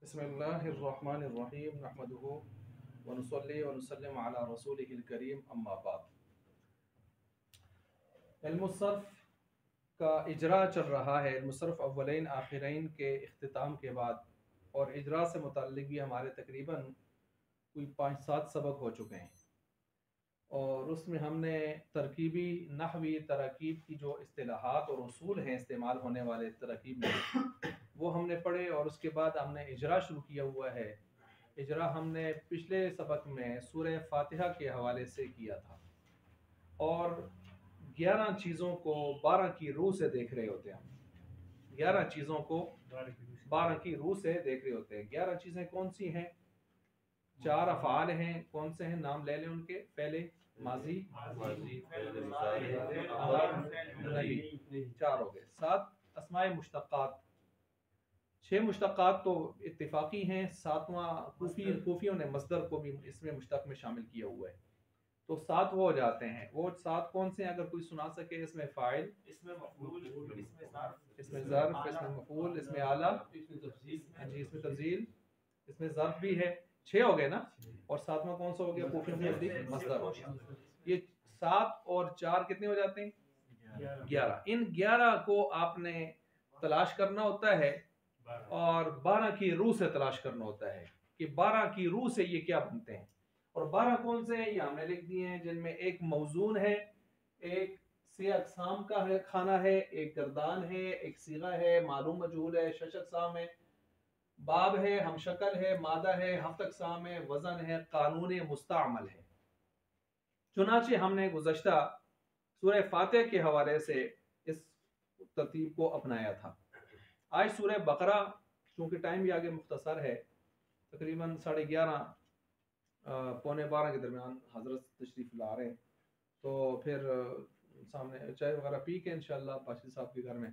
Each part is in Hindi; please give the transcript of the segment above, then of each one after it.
बिस्मिल्लाहिर्रहमानिर्रहीम नहमदुहु व नुसल्ली व नुसल्लिम अला रसूलिहिल करीम अम्मा बाद। इल्मुस्सर्फ़ का इजरा चल रहा है। इल्मुस्सर्फ़ अव्वलैन आखिरैन के इख्तिताम के बाद और इजरा से मुताल्लिक़ भी हमारे तकरीबन कोई 5-7 सबक हो चुके हैं और उसमें हमने तरकीबी नहवी तरकीब की जो इस्तिलाहात और उसूल हैं इस्तेमाल होने वाले तरकीब में वो हमने पढ़े और उसके बाद हमने इजरा शुरू किया हुआ है। इजरा हमने पिछले सबक में सूरह फातिहा के हवाले से किया था और 11 चीज़ों को 12 की रूह से देख रहे होते हैं। हम 11 चीज़ों को 12 की रूह से देख रहे होते हैं। 11 चीज़ें कौन सी हैं? 4 अफ़आल हैं। कौन से हैं? नाम ले लें उनके। पहले माजी, 4 हो गए। 7 अस्माए मुश्तक़ात, 6 मुश्तक़ात तो इत्तिफ़ाक़ी हैं। 7वां कूफ़ियों ने मस्दर को भी इसमें मुश्तक़ में शामिल किया हुआ है, तो 7 वो हो जाते हैं। वो 7 कौन से हैं? अगर कोई सुना सके। इसमें फ़ाइल, इसमें मफ़ऊल, इसमें ज़र्फ़, इसमें मफ़ऊल, इसमें आला, इसमें तफ़ज़ील, इसमें ज़र्फ़ भी है। 6 हो गए ना। और 7वां कौन सा हो गया? कूफ़ियों के नज़दीक मस्दर हो गया। ये 7 और 4 कितने हो जाते हैं? 11। इन 11 को आपने तलाश करना होता है और 12 की रूह से तलाश करना होता है कि 12 की रूह से ये क्या बनते हैं। और 12 कौन से हैं ये हमने लिख दिए हैं, जिनमें एक मौजून है, एक सी अक़साम का है खाना है, एक गर्दान है, एक सीगा है, मालूम मजहूल है, शश अक़साम है, बाब है, हम शक्ल है, मादा है, हफ्त अक़साम है, वज़न है, कानून मुस्तअमल है। चुनाचे हमने गुज़श्ता सूरह फातिहा के हवाले से इस तरतीब को अपनाया था। आज सूरह बकरा, चूँकि टाइम भी आगे मुख्तसर है, तकरीबन 11:30 पौने 12 के दरमियान हज़रत तशरीफ़ ला रहे हैं, तो फिर सामने चाय वगैरह पी के इंशाअल्लाह पाशी साहब के घर में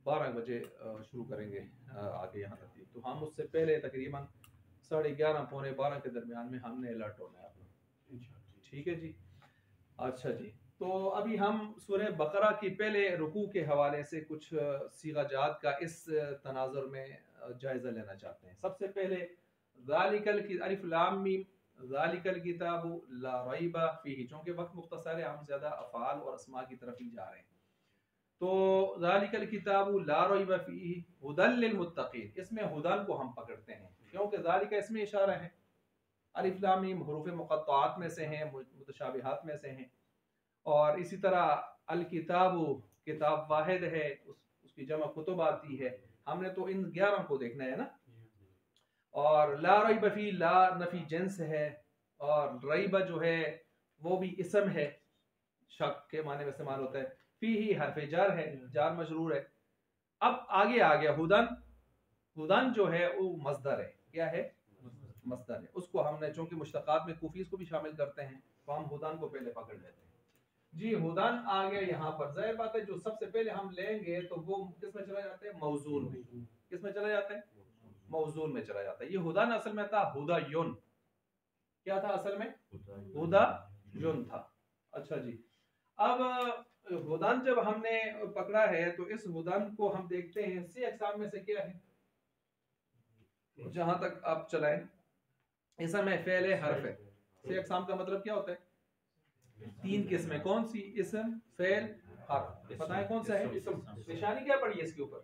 12 बजे शुरू करेंगे आगे यहाँ तरतीब। तो हम उससे पहले तकरीबन 11:30 पौने 12 के दरमियान में हमने अलर्ट होना है अपना। ठीक है जी। अच्छा जी, तो अभी हम सूरह बकरा की पहले रुकू के हवाले से कुछ सीगाजात का इस तनाजुर में जायज़ा लेना चाहते हैं। सबसे पहले ज़ालिकल की अलिफ लाम मीम, ज़ालिकल किताबु ला रैबा फीही। चूँकि वक्त मुख्तसर है, हम ज़्यादा अफ़आल और अस्मा की तरफ ही जा रहे हैं। तो ज़ालिकल किताबु ला रैबा फीही हुदल लिल मुत्तक़ीन, इसमें हुदल को हम पकड़ते हैं क्योंकि ज़ालिका इसमें इशारा है। अलिफ लाम मीम हुरूफ़ मुक़त्तआत में से हैं, मुतशाबिहात में से हैं। और इसी तरह अल किताबु, किताब वाहिद है, उसकी जमा कुतुब आती है। हमने तो इन 11 को देखना है ना। और ला रैब फी, ला नफी जिन्स है, और रैब जो है वो भी इसम है, शक के माने में इस्तेमाल होता है। फी ही हरफ जार है, जार मजरूर है। अब आगे आ गया हुदन। हुदन जो है वो मस्दर है। क्या है? मस्दर है। उसको हमने चूंकि मुश्तक़ात में कुफीस को भी शामिल करते हैं, तो हम हुदन को पहले पकड़ लेते हैं जी। हुदन आ गया यहाँ पर। जाहिर बात है जो सबसे पहले हम लेंगे तो वो किस में चला जाता है? मौजूल में। किस में चला जाता है? मौजूल में चला जाता है। ये हुदन असल में था हुदायुन। क्या था असल में? हुदायुन था। अच्छा जी, अब हुदन जब हमने पकड़ा है तो इस हुदन को हम देखते हैं सी अक़साम में से क्या है। जहां तक आप चलाएं, इसम है, फेल है, हर्फ है। सी अक़साम का मतलब क्या होता है? 3 किस्में। कौन सी? इसम, फेल, हर्फ। बताएं कौन सा है? इसम। निशानी क्या पड़ी है इसके ऊपर?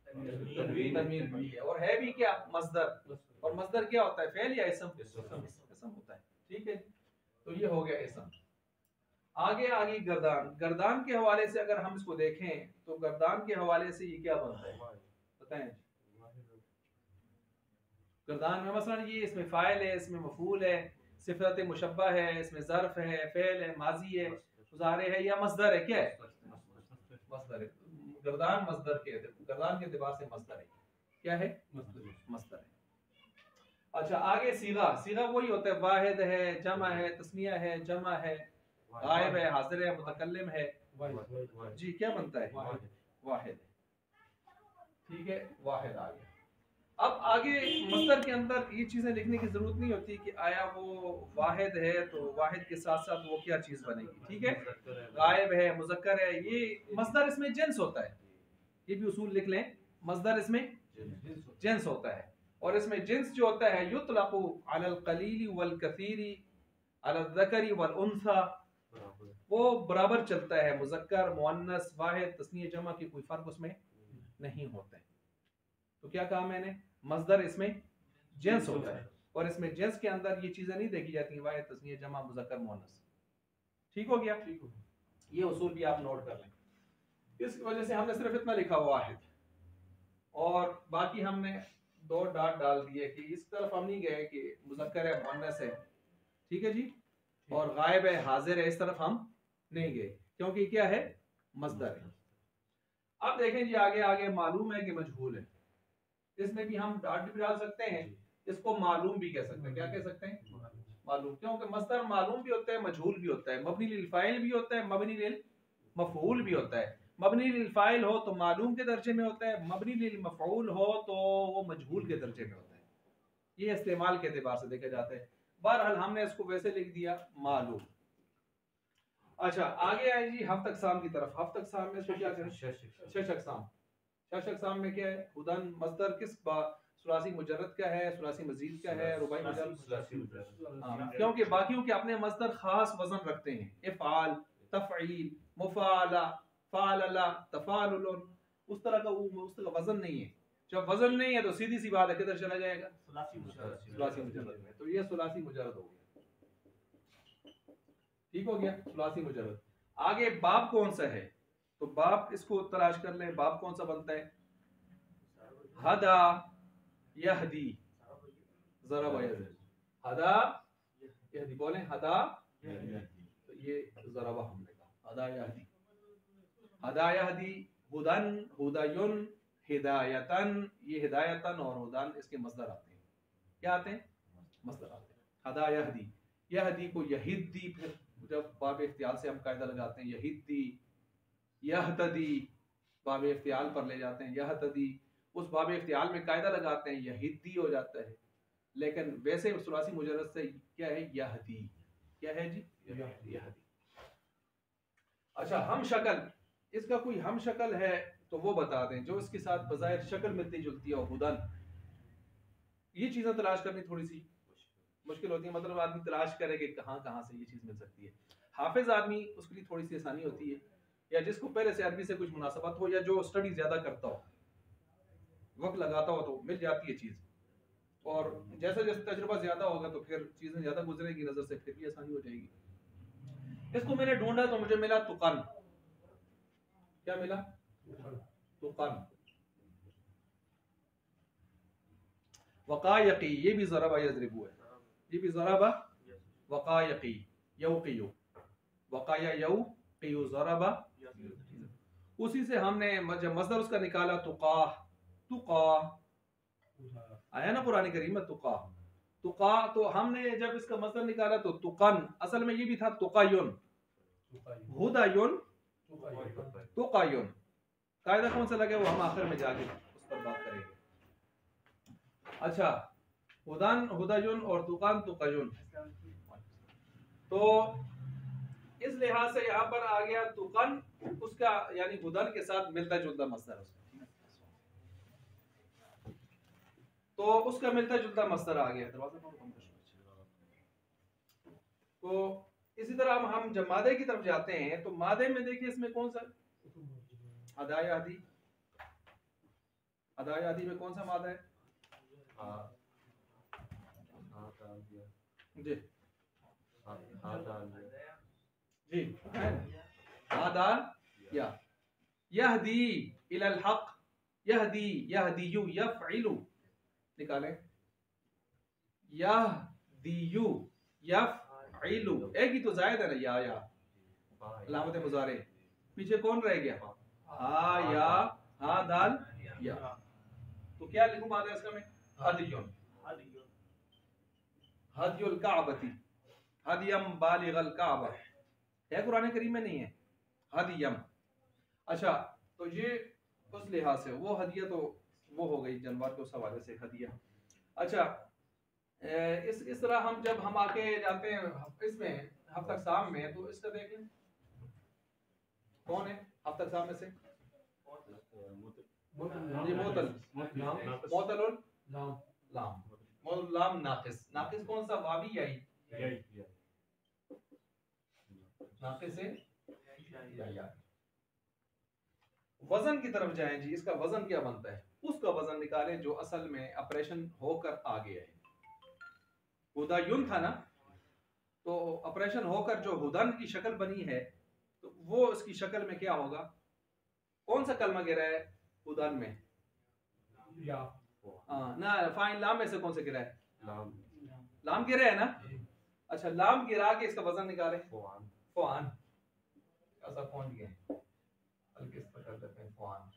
तनवीन पड़ी है। और है भी क्या? मस्दर। और मस्दर क्या होता है? फेल या इसम? इसम होता है। ठीक है, तो ये हो गया इसम। आगे आगे गर्दान। गर्दान के हवाले से अगर हम इसको देखें तो गर्दान के हवाले से ये क्या बनता है? बताएं। गर्दान में मसलन ये इसमें फ़ाइल है, इसमें मफ़ूल है, सिफ़त मुशब्बा है, इसमें ज़र्फ़ है, फ़ेल है, माजी है, मुज़ारे है, या मस्दर है। क्या है? मस्दर है। गर्दान मस्दर के, गर्दान के एतबार से मस्दर है। क्या है? मस्दर है। अच्छा, आगे सीगा। सीगा वही होता है, वाहिद है, जमा है, तस्निया है, जमा है, गायब है, हाज़िर है, मुतकल्लिम है। जी, क्या बनता है? वाहिद। ठीक है, वाहिद आ गया। अब आगे मस्दर के अंदर ये चीज़ें लिखने की ज़रूरत नहीं होती कि आया वो वाहिद है तो वाहिद के साथ साथ वो क्या चीज़ बनेगी। ठीक है, गायब है, मुज़क्कर है, ये मस्दर इसमें जिन्स होता है। ये भी उसूल लिख लें, मस्दर इसमें जिन्स होता है। और इसमें जिन्स जो होता है युतलक़ु अलल क़लीली वल कसीरी अलल ज़करी वल उन्सा, वो बराबर चलता है, मुज़क्कर मुअन्नस वाहिद तस्नीय जमा की कोई फर्क उसमें नहीं होता है। तो क्या कहा मैंने, मज़दर इसमें जिन्स होता है और इसमें जिन्स के अंदर ये चीजें नहीं देखी जाती वाहिद तस्नीय जमा मुज़क्कर मुअन्नस। ठीक हो गया, ये उसूल भी आप नोट कर लें। इस वजह से हमने सिर्फ इतना लिखा वाहिद और बाकी हमने दो डॉट डाल दिए कि इस तरफ हम नहीं गए कि मुज़क्कर है मुअन्नस है, ठीक है जी, और गायब है हाजिर है, इस तरफ हम नहीं गए क्योंकि क्या है, मज़दर है। अब देखें जी आगे आगे मालूम है कि मजहूल है, इसमें भी हम डॉट भी डाल सकते हैं, इसको मालूम भी कह सकते हैं। क्या कह सकते हैं, मालूम, क्योंकि मस्दर मालूम भी होता है मजहूल भी होता है, मबनी लिल फाइल भी होता है, मबनी लिल मफऊल भी होता है। मबनी लिल फाइल हो तो मालूम के दर्जे में होता है, मबनी लिल मफऊल हो तो वो मजहूल के दर्जे में होता है। ये इस्तेमाल के एतबार से देखा जाता है। बहरहाल हमने इसको वैसे लिख दिया मालूम। अच्छा आगे आए जी हफ्त अक़साम की तरफ। हफ्त अक़साम में इसको क्या करें, शश अक़साम। शश अक़साम में क्या है, हुदन मस्दर किस सुलासी मुजर्रद का है, सुलासी मजीद का है, रुबाई मुजर्रद। क्योंकि बाकियों के अपने मस्दर खास वजन रखते हैं, इफ़आल, तफ़ईल, मुफ़ाला, फ़ालला, तफ़ालुल, उस तरह का वजन नहीं है। जब वजन नहीं है तो सीधी सी बात है किधर चला जाएगा, सुलासी मुजर्रद में। तो ये सुलासी मुजर्रद हो गया, ठीक हो गया, सुलासी मुजर्रद। आगे बाब कौन सा है, तो बाब इसको तलाश कर लें, बाब कौन सा बनता है, हदा यहदी ज़रब यज़रिब, हदा यहदी, बोले हदा, तो ये ज़रबा हमने कहा, हदा यहदी, हदा यहदी, हुदन, हुदायुन, हिदायतन, ये हिदायतन और हुदन इसके मस्दर आते हैं। क्या आते हैं, मस्दर आते हैं। हदा यहदी, यहदी को यहिद्दी, फिर जब बाब इख्तियाल से हम कायदा लगाते हैं यहिद्दी, यहतदी बाब इख्तियाल पर ले जाते हैं यहतदी, उस बाब इख्तियाल में कायदा लगाते हैं यहिद्दी हो जाता है। लेकिन वैसे सुलासी मुजर्रद से क्या है, यहदी, क्या है जी, यहदी। अच्छा हम शक्ल, इसका कोई हम शक्ल है तो वो बता दें जो इसके साथ बज़ाहिर शक्ल मिलती जुलती है, हुदन। ये चीज़ें तलाश करनी थोड़ी सी मुश्किल होती है, मतलब आदमी तलाश करे कि कहाँ कहाँ से ये चीज़ मिल सकती है। हाफिज आदमी उसके लिए थोड़ी सी आसानी होती है, या जिसको पहले से अरबी से कुछ मुनासबत हो, या जो स्टडी ज़्यादा करता हो, वक्त लगाता हो, तो मिल जाती है चीज़। और जैसे जैसे तजुर्बा ज़्यादा होगा तो फिर चीज़ें ज़्यादा गुजरेगी नज़र से, फिर भी आसानी हो जाएगी। इसको मैंने ढूंढा तो मुझे मिला तुकन। क्या मिला, तुकन। वक़ायक़ी, ये भी ज़रबा यज़रिबु है, ये भी ज़रबा वक़ायक़ी, यौक़ियु, वक़ाया यौक़ियु ज़रबा। उसी से हमने जब मज़दर उसका निकाला तुक़ा, तुक़ा आया ना कुरान करीम में, तुक़ा, तुक़ा, तो हमने जब इसका मज़दर निकाला तो तुक़न, असल में ये भी था तुक़ायुन, हुदायुन, तुक़ायुन। कायदा कौन सा लगे वो हम आखिर में जाके उस पर बात करेंगे। अच्छा हुदान, हुदायुन और तुक़ान, तुक़ायुन, तो इस लिहाज से यहाँ पर आ गया तुक़न, उसका यानी हुदन के साथ मिलता जुलता मस्दर उसका, तो उसका मिलता जुलता मस्दर आ गया। तो इसी तरह हम जब मादे की तरफ जाते हैं तो मादे में देखिए इसमें कौन सा, हदायादी, हदायादी में कौन सा मादा है जी, जी हादा या, यहदी इलल हक, यहदी, यहदीयु, यफ़इलु, निकालें, यहदीयु, यफ़इलु, एक ही तो जायद है ना, या अलामत मुज़ारे, पीछे कौन रह गया, हा या, हा दाल या, तो क्या लिखूं मादा इसका में, हदियुन, हदियुल काबती, हदियम बालिगल काबा, है कुरान करीम में नहीं है, हदियम। अच्छा तो ये उस लिहाज से वो हदिया तो वो हो गई जानवर के उस हवाले से हदिया। अच्छा इस तरह हम जब हम आके जाते हैं इसमें हफ्त अक़साम में, तो इसका देख लें कौन है हफ्त अक़साम में से, जी मोतल, मोतलुल लाम, मौजूद लाम नाकिस, नाकिस कौन सा, वावी या ई? नाकिस है या। वजन की तरफ जाएं जी, इसका वजन क्या बनता है, उसका वजन निकालें जो असल में ऑपरेशन होकर आ गया है। हुदायुन था ना, तो ऑपरेशन होकर जो हुदन की शक्ल बनी है, तो वो इसकी शक्ल में क्या होगा, कौन सा कलमा गिरा है हुदन में, या ना फाइन लाम में से कौन सा गिरा है, लाम गिरा है ना। अच्छा, लाम गिरा के इसका वजन निकालें, फ़ुआन, ऐसा पहुंच गए, बल्कि इस पर कर देते हैं फ़ुआन,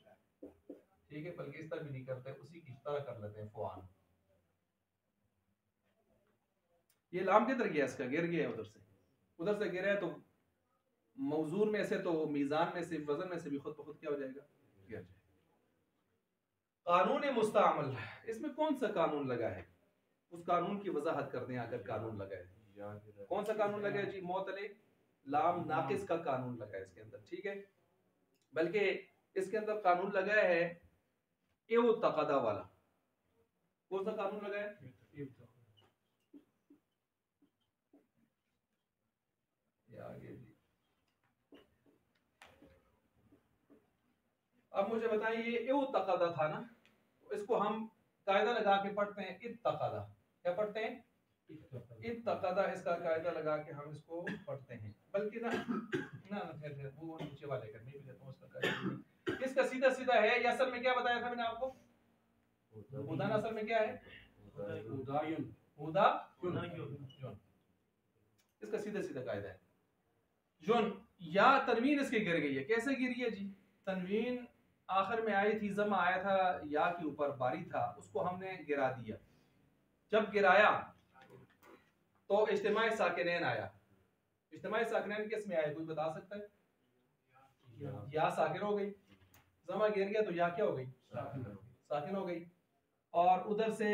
ठीक है, बल्कि इस तरह भी नहीं करते, उसी की तरह कर लेते हैं फ़ुआन। ये लाम किधर गया, इसका गिर गया उधर से गिरा है, तो मौजूर में से, तो मीज़ान में से, वजन में से भी खुद ब खुद क्या हो जाएगा, गिर जाएगा। कानून मुस्तामल, इसमें कौन सा कानून लगा है, उस कानून की वजाहत कर दें। अगर कानून लगा है, कौन सा कानून लगा है जी, मोतले लाम नाकिस का कानून लगा है इसके अंदर, ठीक है। बल्कि इसके अंदर कानून लगा है एव तक़दा वाला। कौन सा कानून लगा है, अब मुझे बताइए, ये एव तक़दा था ना, तो इसको हम कायदा लगा के पढ़ते हैं इत्तक़दा। क्या पढ़ते हैं, इत्तक़दा, इसका कायदा लगा के हम इसको पढ़ते हैं। बल्कि ना ना फिर वो नीचे वाले करने भी देता हूं, उसका कायदा इसका सीधा सीधा है। ये असल में क्या बताया था मैंने आपको, हुदान असल में क्या है, हुदायुन, इसका सीधा सीधा कायदा है। जुन या तनवीन इसके गिर गई है, कैसे गिरी है जी, तनवीन आखिर में आई थी, जमा आया था या के ऊपर बारी था, उसको हमने गिरा दिया। जब गिराया तो इज्तिमाई साकिनैन आया। इज्तिमाई साकिनैन किस में आया, कोई बता सकता है, या साकिन हो गई, जमा गिर गया तो या क्या हो गई, साकिन हो गई। और उधर से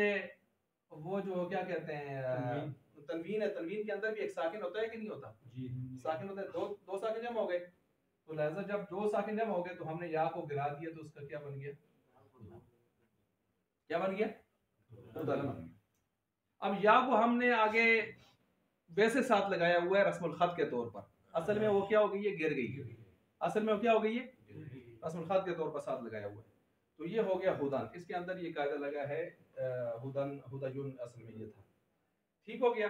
वो जो क्या कहते हैं तनवीन है, तनवीन के अंदर भी एक साकिन होता है कि नहीं होता, साकिन होता है, दो साकिन जमा हो गए, तो लिहाजा जब दो साकिन जमा हो गए तो हमने या को गिरा दिया, तो उसका क्या बन गया, क्या बन गया, हुदन बन गया। अब या को हमने आगे वैसे साथ लगाया हुआ है रस्मुल खत के तौर पर, असल में वो क्या हो गई है, गिर गई, असल में वो क्या हो गई है, रस्मुल खत के तौर पर साथ लगाया हुआ है। तो ये हो गया हुदन, इसके अंदर ये कायदा लगा है हुदन, हुदायुन असल में ये था, ठीक हो गया।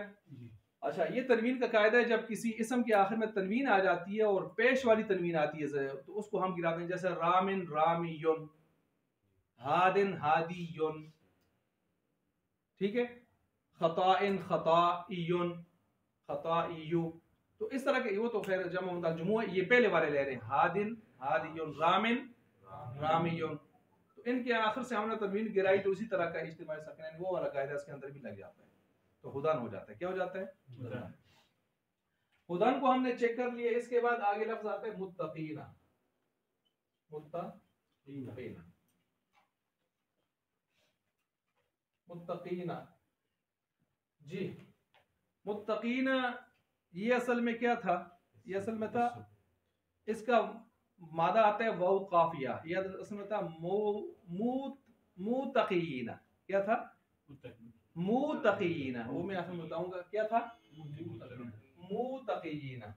अच्छा, ये तनवीन का कायदा है, जब किसी इसम के आखिर में तनवीन आ जाती है और पेश वाली तनवीन आती है तो उसको हम गिराते हैं, जैसे रामिन रामियुन, हादिन हादियुन, ठीक है, खताइन खताइयुन, खताइयु। तो इस तरह के, वो तो खैर जमा मुतल जुमू है, ये पहले वाले ले रहे हैं, हादिन हादियुन, रामिन रामियुन। तो इनके आखिर से हमने तनवीन गिराई, तो उसी तरह का इज्तिमाई साकिनैन वो वाला कायदा इसके अंदर भी लग जाता है, तो हुदन हो जाता है। क्या हो जाता है, हुदन को हमने चेक कर लिया। इसके बाद आगे लफ्ज आता है मुत्तकीना, मुत्तकीना, मुत्तकीना जी। मुत्तकीना ये असल में क्या था, ये असल में था, इसका मादा आता है वाव काफिया, ये असल में था मुत्तकीना, क्या था, मुत्तकीना, वो मैं आपको बताऊंगा क्या था, मुत्तकीना।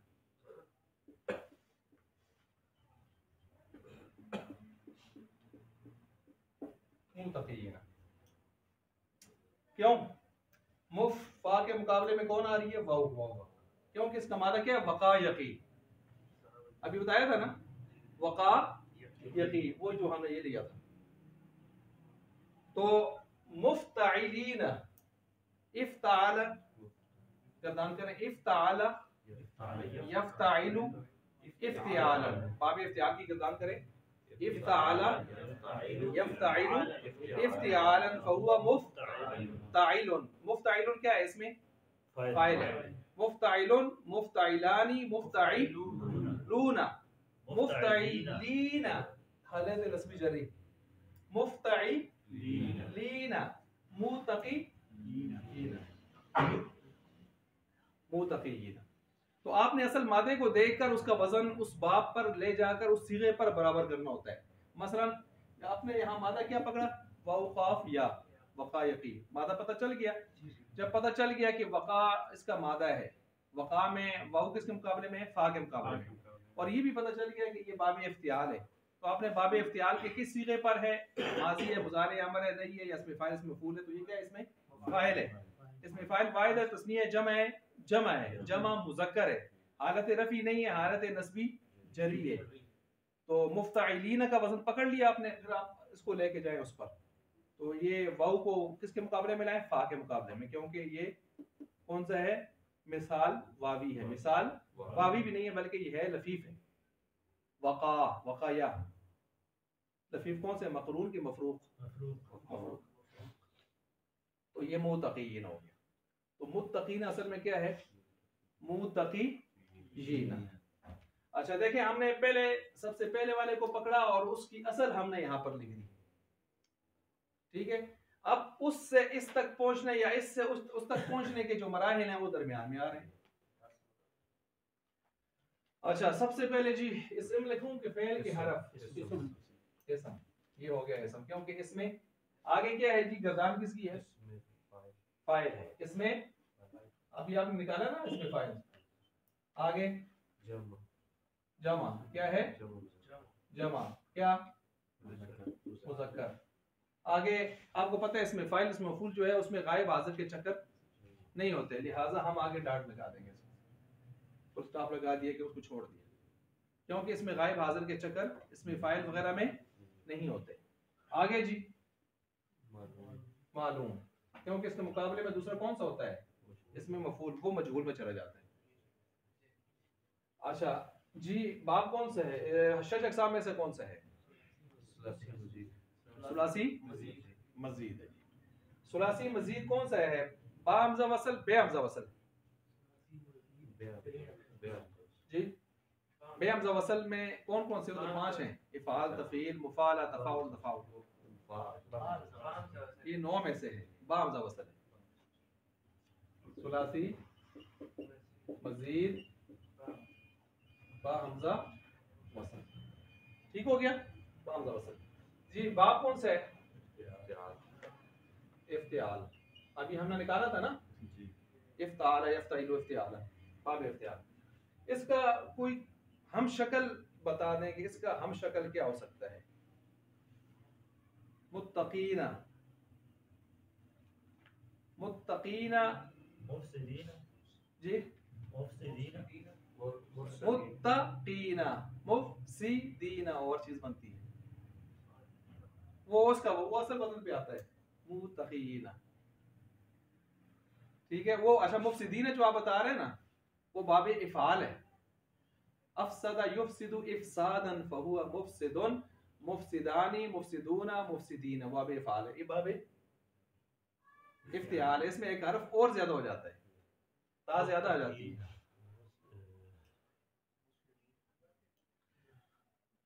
मुत्तकीना क्यों, मुफ़ा के मुकाबले में कौन आ रही है, वाव, क्योंकि इसका मादा क्या है, वक़ा यकी, अभी बताया था ना, वक़ा यकी, वो जो हमने ये लिया था। तो मुफ्ताइलीना, इफ्ताल गर्दान करें, इफ्ताल यफ्ताइलु इफ्तियालन, बाब इफ्तियाल की गर्दान करें, इफ्ताल यफ्ताइलु इफ्तियालन, फहुवा मुफ्ताइलुन। मुफ्ताइलुन क्या है, इसमें फाइल है, मुफ्ताइलुन, मुफ्ताइलानी, मुफ्ताइलूना, मुफ्ताइलीना, हालत रस्मी जरी, मुफ्ताइलीना, मुतक़ीना। तो आपने असल मादे को देखकर उसका वजन उस बाब पर ले जाकर उस सीगे पर बराबर करना होता है। मसलन आपने यहाँ मादा क्या पकड़ा, वाव काफ या, वक़ा यकी, मादा पता चल गया। जब पता चल गया कि वक़ा इसका मादा है, वक़ा में वाउ किसके मुकाबले में है, फा के मुकाबले में, और ये भी पता चल गया कि ये बाब इफ्तियाल है, तो आपने बाब इफ्तियाल के किस सीगे पर है, माजी है, मुज़ारे अमर है, नहीं है, या इसमें फ़ाइल इसमें मफ़ूल है, तो ये क्या है, इसमें फ़ाइल है, इसमें फ़ाइल वाहिद है, तस्नीया है, जमा मुज़क्कर है, हालत रफ़ी नहीं है, हालत नस्बी जरी है। तो मुफ्ताइलीन का वजन पकड़ लिया आपने, फिर आप इसको लेके जाए उस पर, तो ये वाउ को किसके मुकाबले में लाए, फा के मुकाबले में, क्योंकि ये कौन सा है, मिसाल वावी है, मिसाल वावी भी नहीं है बल्कि ये है लफीफ है। वक़ा वक़ाया, लफीफ कौन से, मकरून की मफरूक, तो ये मुत्तकीन हो गया। तो मुत्तकीन असल में क्या है, मुत्तकीन। अच्छा देखिए, हमने पहले सबसे पहले वाले को पकड़ा और उसकी असल हमने यहां पर लिख दी, ठीक है। अब उससे इस तक पहुंचने या इससे उस तक पहुंचने के जो मराहिल हैं वो दरमियान में आ रहे हैं। अच्छा सबसे पहले जी इसम लिखूं कि फेल के हरफ, इसम, ये हो गया इसम, क्योंकि इसमें आगे क्या है जी, गर्दान किसकी है, फाइल है, इसमें अभी आपने निकाला ना, इसमें फाइल, आगे जमा क्या है, जमा क्या, मुज़क्कर, आगे आपको पता है इसमें फाइल इसमें मफूल जो है उसमें गायब हाजिर के चक्कर नहीं होते, लिहाजा हम आगे डाट लगा देंगे, फुल स्टॉप लगा दिया कि उसको छोड़ दिया, क्योंकि इसमें गायब हाजिर के चक्कर इसमें फाइल वगैरह में नहीं होते। आगे जी मालूम, क्योंकि इसके मुकाबले में दूसरा कौन सा होता है, इसमें मफूल, वो मजहूल में चला जाता है। अच्छा जी बाब कौन सा है, शश अक़साम में से कौन सा है, सुलासी मजीद है। सुलासी मजीद कौन सा है, बा हमजा वसल, बे हमजा वसल, जी बे हमजा वसल में कौन कौन से, तो 5 हैं, इफ़ाल, तफ़ील, मुफ़ाला, तफ़ाउल, तफ़ाउल, ये 9 में से है, बा हमजा वसल है, सुलासी मजीद बा हमजा वसल, ठीक हो गया, बा हमजा वसल। जी बाब कौन सा है, इफ्तियाल, अभी हमने निकाला था ना, इफ्ताल यफ्ताइलु इफ्तियाल, बाब इफ्तियाल, इसका कोई हम शक्ल बता दें कि इसका हम शक्ल क्या हो सकता है, मुत्तकीना, मुत्तकीना जी, मुत्तकीना, मुफसीदीना और चीज बनती है, वो उसका वो असल बदल पे आता है, मुत्तकीना, ठीक है। वो अच्छा मुफसीदीना जो आप बता रहे हैं ना, वो बाबे इफ़ाल है, अफसदा युफसिदु इफसादन फहुवा मुफसिदुन, मुफसिदानी, मुफसिदूना, मुफसिदीना, बाबे इफ़ाल है, ये बाबे इफ्तियाल है, इसमें एक हरफ और ज्यादा हो जाता है, ता ज्यादा आ जाती है।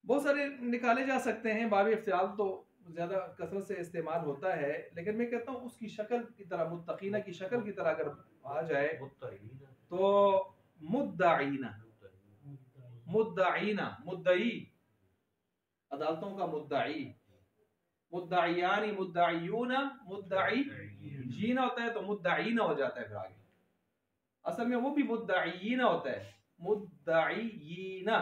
बहुत सारे निकाले जा सकते हैं, बाब इफ्तियाल तो ज्यादा कसरत से इस्तेमाल होता है, लेकिन मैं कहता हूँ उसकी शक्ल की तरह, मुत्तकीना की शक्ल की तरह अगर आ जाए तो मुद्दाईना, मुद्दाईना, मुद्दई, अदालतों का मुद्दाई, मुद्दाइयानी, मुद्दाइयूना, मुद्दाई जीना होता है तो मुद्दाईना हो जाता है, फिर आगे असल में वो भी मुद्दाईना होता है, मुद्दाईना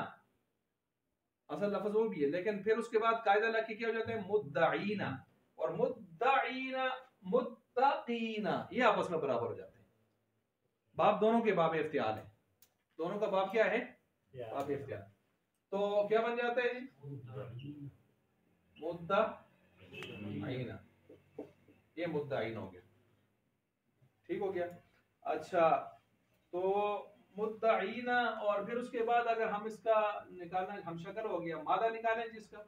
असल लफ्ज वो भी है, लेकिन फिर उसके बाद कायदा लगा क्या हो जाता है, मुद्दाईना, और मुद्दाईना, मुत्तकीना, ये आपस में बराबर हो जाते हैं। बाब दोनों के बाब इफ्तियाल है, दोनों का बाब क्या है, बाब इफ्तियाल, तो क्या बन जाता है जी, मुद्दाईना, ये मुद्दाईना हो गया, ठीक हो गया। अच्छा तो मुद्दाईना, और फिर उसके बाद अगर हम इसका निकालना, हम शक्ल हो गया, मादा निकालें जिसका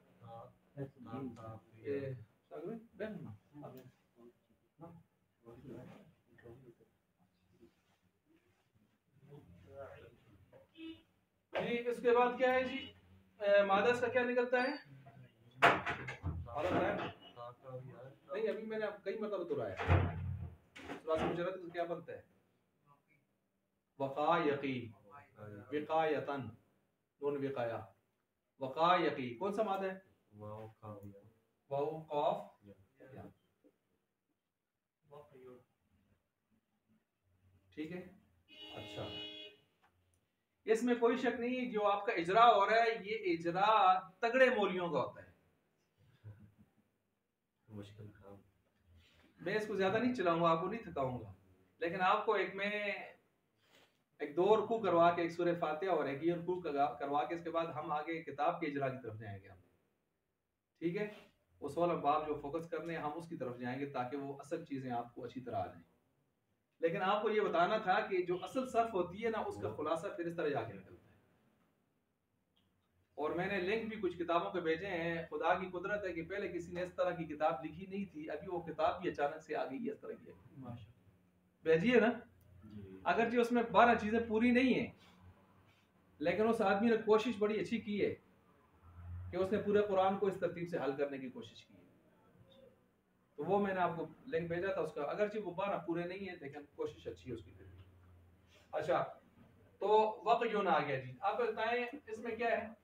जी, इसके बाद क्या है जी, मादा इसका क्या निकलता है, नहीं अभी मैंने कई मतलब दोहराया, मुजरद क्या बनता है, वक़ायकी, विक़ायतन, नून विक़ाया, वक़ायकी कौन सा मादा है, वाव काफ, ठीक है। अच्छा, इसमें कोई शक नहीं, जो आपका इजरा हो रहा है ये इजरा तगड़े मौलियों का होता है। मुश्किल काम, मैं इसको ज्यादा नहीं चलाऊंगा, आपको नहीं थकाऊंगा, लेकिन आपको एक दो रुकू करवा के, एक सूरह फातिहा और एक ये रुकू करवा के इसके बाद हम आगे किताब के इजरा की तरफ जाएंगे हम। ठीक है, उस वाला बाब जो फोकस करने हैं हम उसकी तरफ जाएंगे ताकि वो असल चीजें आपको अच्छी तरह आ जाए। लेकिन आपको ये बताना था कि जो असल सर्फ होती है ना उसका खुलासा फिर इस तरह जाके निकलता है। और मैंने लिंक भी कुछ किताबों के भेजे हैं। खुदा की कुदरत है कि पहले किसी ने इस तरह की किताब लिखी नहीं थी, अभी वो किताब भी अचानक से आ गई है इस तरह की। भेजिए ना, अगर जो उसमें 12 चीजें पूरी नहीं है लेकिन उस आदमी ने कोशिश बड़ी अच्छी की है कि उसने पूरे कुरान को इस तरतीब से हल करने की कोशिश की है। तो वो मैंने आपको लिंक भेजा था उसका, अगरचे वो 12 पूरे नहीं है लेकिन कोशिश अच्छी है उसकी फिर भी। अच्छा, तो वक्त जो ना आ गया जी, आप बताएं इसमें क्या है?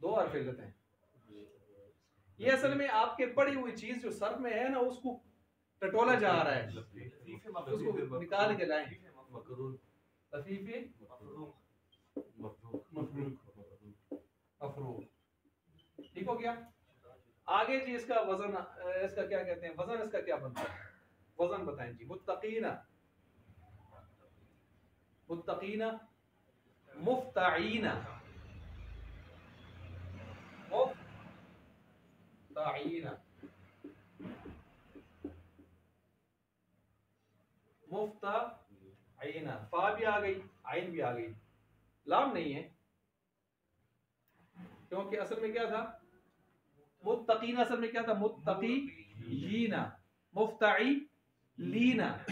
दो हरफ इल्लत हैं। ये असल में आपके पड़ी हुई चीज जो सर में है ना उसको टटोला जा रहा है, उसको निकाल के लाएं। लतीफे मफरूक, ठीक हो गया। आगे जी इसका वजन, इसका क्या कहते हैं, वजन इसका क्या बनता है? वजन बताएं जी। मुत्तकीना, मुत्तकीना, मुफ्ताईना, मुफ्ताईना, मुफ्ताईना। फा भी आ गई, आइन भी आ गई, लाम नहीं है क्योंकि असल में क्या था? मुत्तकीना असल में क्या था? मुत्तकीयीना, मुफ्ताई लीना।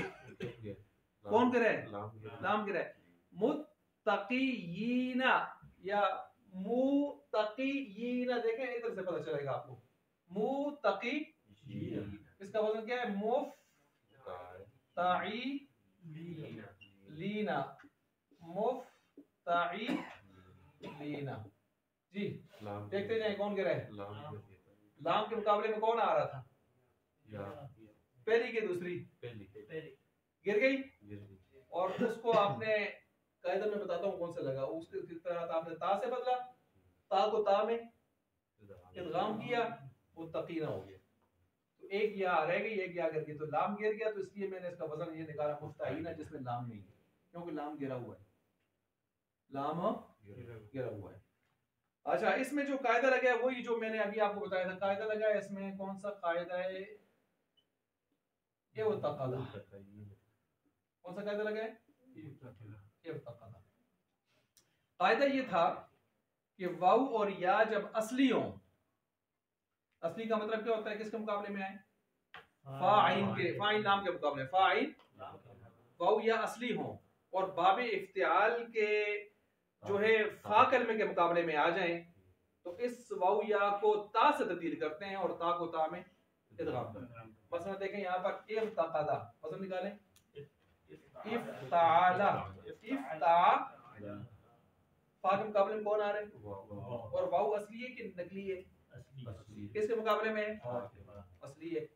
कौन करे? लाम गिरा है। मुत्तकीयीना या मुत्तकीयीना, देखें इधर से पता चलेगा आपको। मुत्तकी, इसका वजन क्या है? मुफ्ताई लीना, मुफ्ताई लीना जी। देखते जाए कौन गिरा है। लाम के मुकाबले में कौन आ रहा था? पहली के दूसरी गिर गई, और उसको आपने कायदा में बताता हूँ कौन सा लगा, उसके तरह आपने ता से बदला, ता को ता में इदगाम किया, वो तकीना हो गया। तो एक या रह गई, एक या गिर गई, तो लाम गिर गया, तो इसलिए मैंने इसका वजन ये निकाला मुफ्ताईना जिसमें लाम नहीं है, क्योंकि लाम गिरा हुआ है, लाम गिरा हुआ है। अच्छा, इसमें जो कायदा लगा है वही जो मैंने अभी आपको बताया था। कायदा लगा है इसमें, कौन सा कायदा है? ये वो तकादा। कौन सा कायदा लगा है? ये तकादा। कायदा ये था कि वाऊ और या जब असली हो, असली का मतलब क्या होता है? किसके मुकाबले में आए? फाइन के, फाइन नाम के मुकाबले, फाइन वाऊ या असली हो, और बाबे इफ्तिआल के जो है फा कलमे के मुकाबले में आ जाएं, तो इस वाऊ या को ता से तब्दील करते हैं और ता को ता में इदगाम करते हैं। मसलन देखें यहाँ पर इफ्तक़दा, वज़न निकालें, इफ्ताला, इफ्ता, फा के मुकाबले में कौन आ रहा है? और वाऊ असली है कि नकली है? किसके मुकाबले में है? असली है।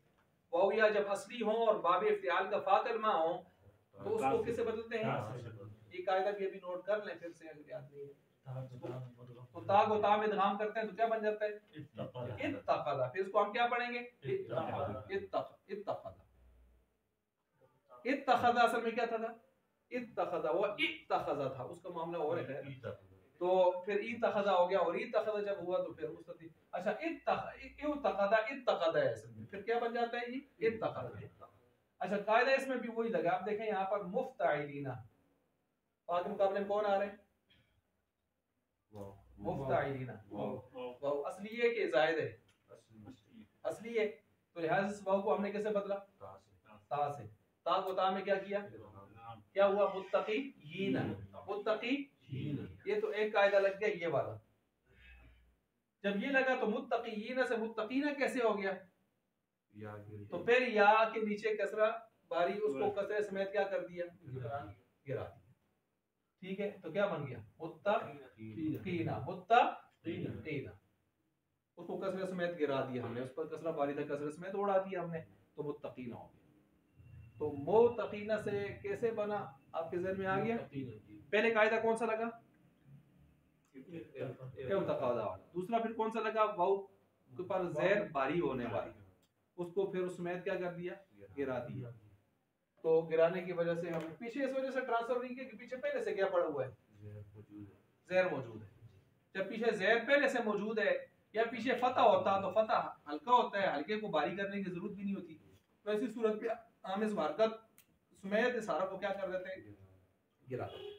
वाऊ या जब असली हो और बाबे इफ्तिआल का फा कलमा हो तो उसको किससे बदलते हैं? ये कायदा भी अभी नोट कर लें फिर से अगर याद नहीं है। तो ता को ता में इदगाम करते हैं तो क्या बन जाता है? इत्तक़दा। फिर इसको हम क्या पढ़ेंगे? इत्तक़दा। इत्तख़दा असल में क्या था? इत्तख़दा, वो इत्तख़ज़ा था, उसका मामला और है। तो फिर इत्तख़दा हो गया, और इत्तख़दा जब हुआ तो फिर उसका अच्छा इत्तख़दा, इत्तक़दा है असल में, फिर क्या बन जाता है? ये इत्तख़दा। अच्छा, कायदा इसमें भी वही लगा। आप देखें यहाँ पर मुफ्ताइलीना, फा के मुकाबले में कौन आ रहे हैं? मुफ्ताइलीना। वाऊ असली है कि जायद है? असली है, तो लिहाजा इस वाऊ को हमने कैसे बदला? ता से। ता को ता में क्या किया? क्या हुआ? मुत्तक़ीयीना, मुत्तक़ीयीना। ये तो एक कायदा लग गया ये वाला। जब ये लगा तो मुत्तक़ीयीना से मुत्तक़ीना कैसे हो गया? तो फिर या के नीचे कसरा बारी, उसको कसरे समेत क्या कर दिया? गिरा दिया। ठीक है, तो क्या बन गया? मुत्तक़ीना, मुत्तक़ीना। उसको कसरे समेत गिरा दिया हमने, उस पर कसरा बारी था, कसरे समेत उड़ा दिया हमने, तो मुत्तक़ीना हो गया। तो मुतकीना से कैसे बना, आपके ज़हन में आ गया? पहले कायदा कौन सा लगा? इर्तकादा वाला। दूसरा फिर कौन सा लगा? वाउ के पर ज़ेर बारी होने वाला, उसको फिर उसमें क्या कर दिया? गिरा दिया। तो गिराने की वजह से हम पीछे इस वजह से ट्रांसफर नहीं किया कि पीछे पहले से क्या पड़ा हुआ है? ज़ेर मौजूद है। जब पीछे ज़ेर पहले से मौजूद है या पीछे फतह होता तो फतह हल्का होता है, हल्के को बारी करने की जरूरत भी नहीं होती। तो ऐसी सूरत में हम इस हरकत समेत इशारा को क्या कर देते हैं? गिरा देते हैं।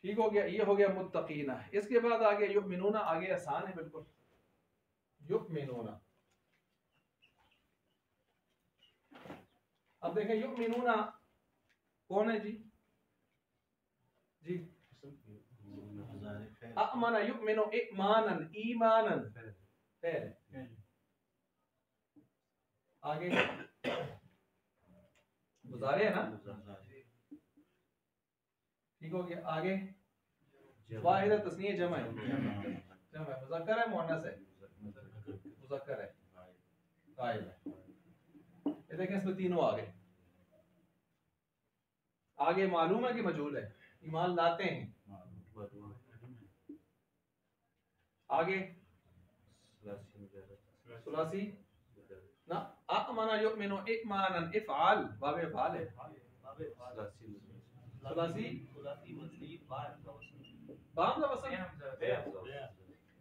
ठीक हो गया, ये हो गया मुत्तकीना। इसके बाद आगे युमिनूना, आगे आसान है बिल्कुल। युमिनूना, अब देखें युमिनूना कौन है जी? जी अमना युमिनु ईमानन, ईमानन है। आगे गुजारे है ना? ठीक हो गया। आगे वाहिदा तस्नीय जमा है, मुज़क्कर है मुअन्नस है? मुज़क्कर है, गायब है। ये देखें इसमें तीनों आ गए। आगे मालूम है कि मजहूल है? ईमान लाते हैं। आगे सुलासी ना, अमना युमिनु ईमानन इफ़आल, वाव इफ़आल है। सुलासी बाम ज़ा वसल,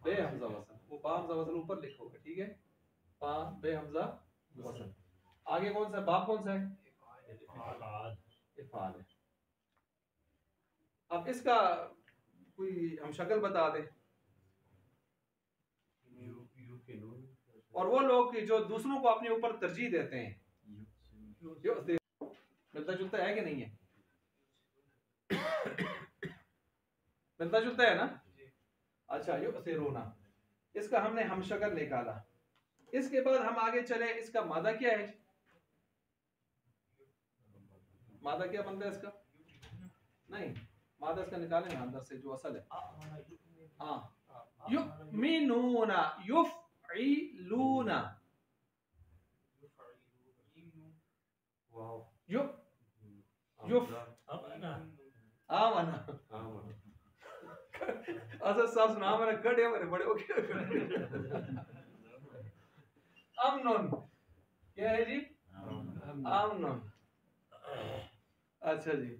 बे हमज़ा वसल, वो बाम ज़ा वसल ऊपर लिखोगे, ठीक है? बाम बे हमज़ा वसल। आगे कौन सा बाप, कौन सा है? इफ़आल है। अब इसका कोई हम शक्ल बता दें। और वो लोग जो दूसरों को अपने ऊपर तरजीह देते हैं, मिलता जुलता है कि नहीं है? मिलता जुलता है ना? अच्छा, युसिरूना, इसका हमने हम शक्ल निकाला। इसके बाद हम आगे चले, इसका मादा क्या है? मादा क्या बनता है इसका? नहीं, मादा इसका निकालें ना अंदर से जो असल है। हाँ, युमिनूना, युफ़इलूना, आमना असद साहब सुना मैंने कड़े मेरे बड़े हो गए। अमनुन क्या है जी? अमनुन। अच्छा जी,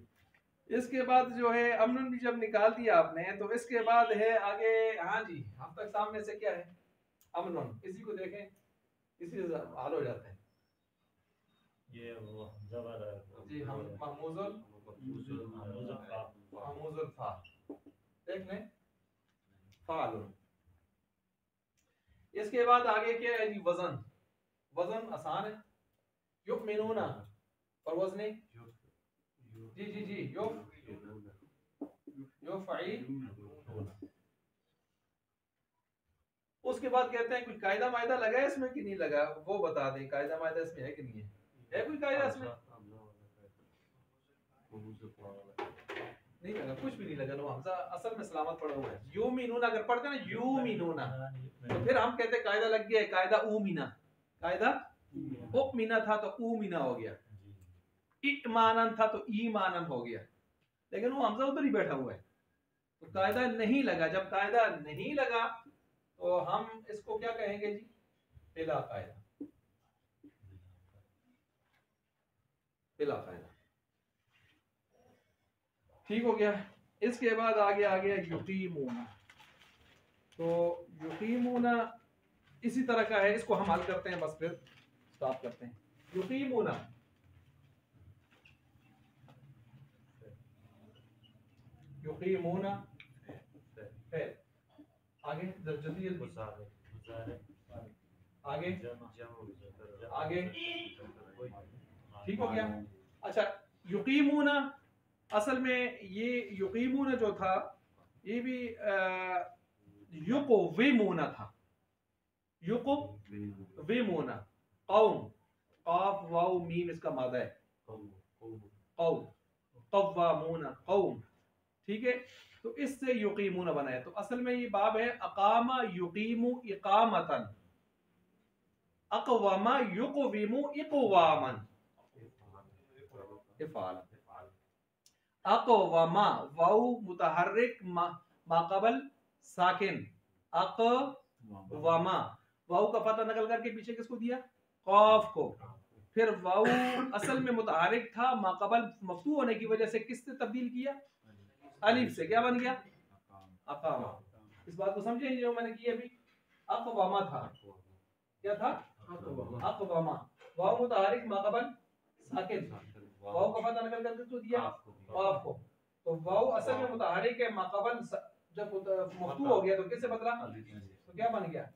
इसके बाद जो है अमनुन भी जब निकाल दिया आपने, तो इसके बाद है आगे, हाँ जी, हम तक सामने से क्या है? अमनुन। इसी को देखें, इसी से हाल हो जाता है। ये वो जी, हम महमूजुल फा देख लें, फालुन। इसके बाद आगे क्या है जी? वजन। वजन आसान है, युमिनूना, और वजन जी जी जी युफ़इलूना। उसके बाद कहते हैं कोई कायदा मायदा लगा है इसमें कि नहीं लगा, वो बता दें। कायदा मायदा इसमें है कि नहीं है कोई कायदा इसमें? नहीं लगा, कुछ भी नहीं लगा। नो हमजा असल में सलामत पड़ा हुआ है। युमिनूना अगर पढ़ते ना युमिनूना, तो फिर हम कहते कायदा लग गया है, कायदा उमिना। कायदा उमिना था तो उमिना हो गया, ईमानन था तो ईमानन हो गया, लेकिन वो हमजा उधर ही बैठा हुआ है, तो कायदा नहीं लगा। जब कायदा नहीं लगा तो हम इसको क्या कहेंगे जी? बिला कायदा, बिला कायदा। ठीक हो गया। इसके बाद आगे आ गया युकीमूना। तो युकीमूना इसी तरह का है, इसको हम हल करते हैं, बस फिर स्टॉप करते हैं। युकीमूना, युकीमूना है। आगे जल्दी जल्दी आगे आगे, ठीक हो गया। अच्छा, युकीमूना असल में ये युकीमूना जो था, ये भी युक़विमूना था। युक़विमूना, कौम, काफ वाव मीम इसका मादा है। कौम, क़व्वामूना, कौम, ठीक है। तो इससे युकीमूना बना है। तो असल में ये बाब है अकामा युकीमु इकामतन, अक़वामा युक़विमु इक़वामन। इफ़ाल। अक़वमा वाउ मुतहर्रिक माक़बल साकिन, अक़वमा वाउ का पता निकल करके पीछे किसको दिया, क़ाफ को। फिर वाउ असल में मुतहर्रिक था, माक़बल मफ्तू होने की वजह से किससे तब्दील किया, अलिफ से। क्या बन गया, अक़ामा। इस बात को समझे जो मैंने की अभी। अक़वामा था, क्या था, अक़वामा। वाउ मुतहर्रिक माक़बल साकिन, वाउ का पता निकल करके किसको दिया, क़ाफ को। तो वाउ असल में मुतहर्रिक है, माक़बल जब मफ्तू हो गया तो किससे बदला, तो क्या बन गया,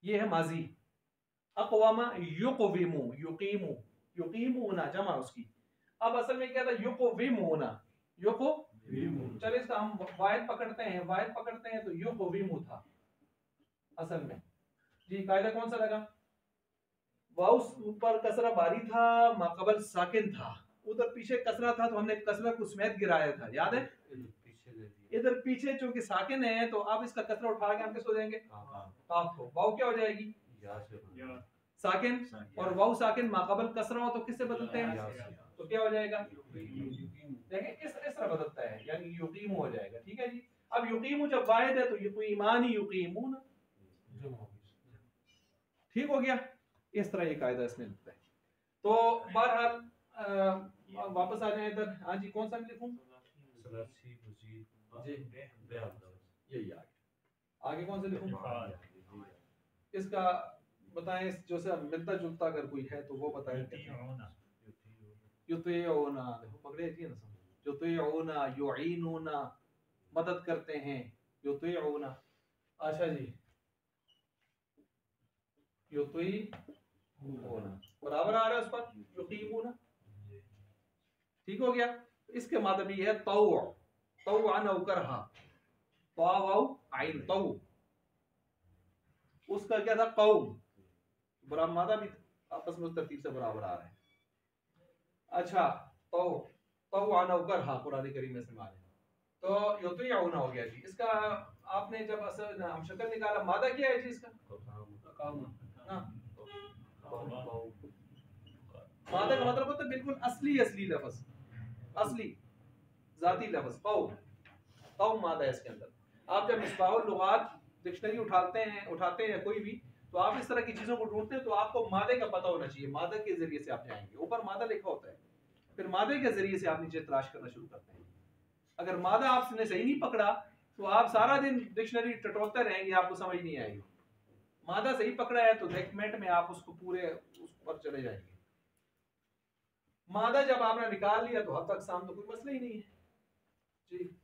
ये है माजी। अक़वामा युक़विमु, युक़ीमु, युक़ीमुना जमा उसकी। अब असल में क्या था, युक़विमुना, चलो इसका हम वाहिद पकड़ते हैं तो युक़विमु था असल में जी। कायदा कौन सा लगा, वाउ ऊपर कसरा बारी था, माक़बल साकिन था, उधर पीछे कसरा था तो हमने कसरा को समेत गिराया था, याद है। इधर पीछे चूंकि साकिन है तो अब इसका कसरा उठा के हम किसको देंगे, काफ को। वाउ क्या हो जाएगी, साकिन, और वाउ साकिन माक़बल कसरा हो तो किससे बदलते हैं, तो क्या हो जाएगा, देखें इस तरह बदलता है, यानी युक़ीमु हो जाएगा। ठीक है जी। अब युक़ीमु जब वाहिद है तो युक़ीमानी युक़ीमून, ठीक हो गया। इस तरह ये कायदा इसमें लगता है। तो बहरहाल वापस आ जाए इधर। हाँ जी, कौन सा लिखूं जी, यही आगे कौन सा लिखूं, इसका बताएं, जो से मिलता जुलता अगर कोई है तो वो बताएं। युतीऊना, देखो पकड़े थी ना, युतीऊना, युईनूना, मदद करते हैं, युतीऊना। अच्छा जी, युतीऊना बराबर आ रहा है उस पर, युकीमूना, ठीक हो गया। इसके मादा भी है तौ, तौअन औ करहा, तौ आइन तौ, उसका क्या था, कौम, बराबर मादा भी आपस में उस तरतीब से बराबर आ रहे हैं। अच्छा, तौअन औ करहा कुरान करीम में इस्तेमाल है। तो युतीऊना हो गया जी। इसका आपने जब असल हम शक्ल निकाला, मादा क्या है जी इसका, ना मादा का मतलब होता है बिल्कुल असली लफ्ज, असली जाती लफ्ज। कौ मादा है इसके अंदर। आप जब मिसबाहुल लुगात डिक्शनरी उठाते हैं कोई भी, तो आप इस तरह की चीजों को ढूंढते हैं तो आपको मादे का पता होना चाहिए। मादा के जरिए से आप जाएंगे, ऊपर मादा लिखा होता है, फिर मादे के जरिए से आप नीचे तलाश करना शुरू करते हैं। अगर मादा आपने सही नहीं पकड़ा तो आप सारा दिन डिक्शनरी टटोलते रहेंगे, आपको समझ नहीं आएगी। मादा सही पकड़ा है तो नेक्स्ट मिनट में आप उसको पूरे उस पर चले जाएंगे। मादा जब आपने निकाल लिया तो हद तक साम तो कोई मसला ही नहीं है जी।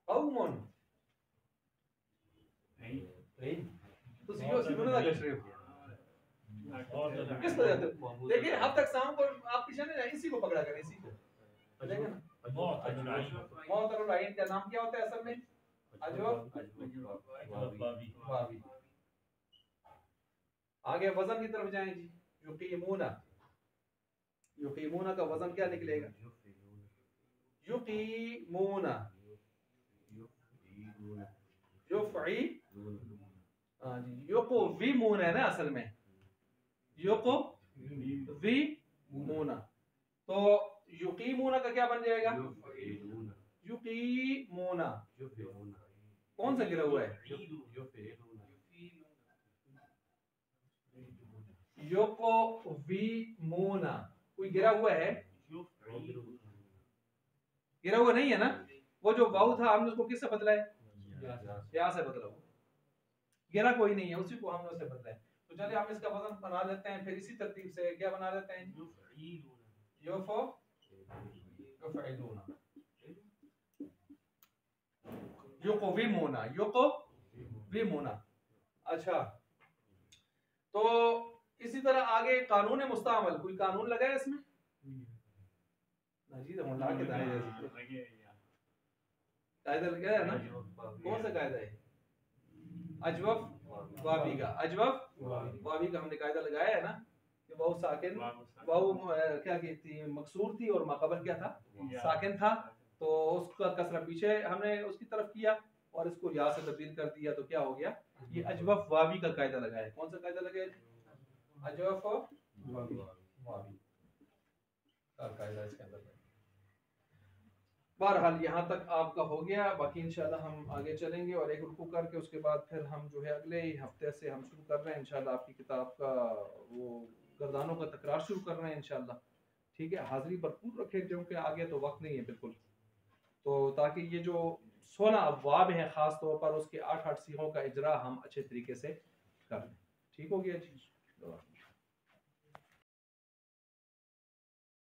कौमुन तो सीओ सीओ ना कर रहे हो, किस तरह से देखिए हद तक साम को आप पीछे ना, इसी को पकड़ा करें, इसी को देखें ना। मौतरुल आइन का नाम क्या होता है असल में, वावी। आगे वजन की तरफ जाएं जी। युकीमूना, युकीमूना का वजन क्या निकलेगा, युकीमूना, हाँ जी, युक़विमून है ना असल में, युक़विमूना। तो युकीमूना का क्या बन जाएगा, युकीमूना, कौन सा गिरा हुआ है, युक़विमूना, कोई गिरा हुआ है, गिरा हुआ नहीं है ना। वो जो वाउ था हमने उसको किससे बदला है, या से बदला हुआ, गिरा कोई नहीं है, उसी को हमने उससे बदला है। तो चलिए हम इसका वजन बना लेते हैं, फिर इसी तरतीब से क्या बना लेते हैं, युक़विमूना, युक़विमूना। अच्छा, तो इसी तरह आगे कानून मुस्तामल, कोई कानून लगा है इसमें, कायदा लगा है ना, कौन सा कायदा है, अजवफ वावी का, अजवफ वावी का हमने कायदा लगाया है ना कि वाउ साकिन, वाउ क्या कहती है, मकसूर थी और माक़बल क्या था, साकिन था, तो उसका कसरा पीछे हमने उसकी तरफ किया और इसको या से तब्दील कर दिया तो क्या हो गया, ये अजवफ वावी का कायदा लगाया। कौन सा कायदा लगाया? अजवफ वावी का कायदा इसके अंदर। बहरहाल यहाँ तक आपका हो गया, बाकी इंशाल्लाह हम आगे चलेंगे और एक रुकू करके उसके बाद फिर हम जो है अगले हफ्ते से हम शुरू कर रहे हैं इंशाल्लाह आपकी किताब का वो गर्दानों का तकरार शुरू कर रहे हैं इंशाल्लाह। ठीक है, हाजिरी भरपूर रखें क्योंकि आगे तो वक्त नहीं है बिल्कुल, तो ताकि ये जो 16 अबवाब हैं ख़ास तौर पर उसके 8 सीखों का इजरा हम अच्छे तरीके से कर लें। ठीक हो गया जी।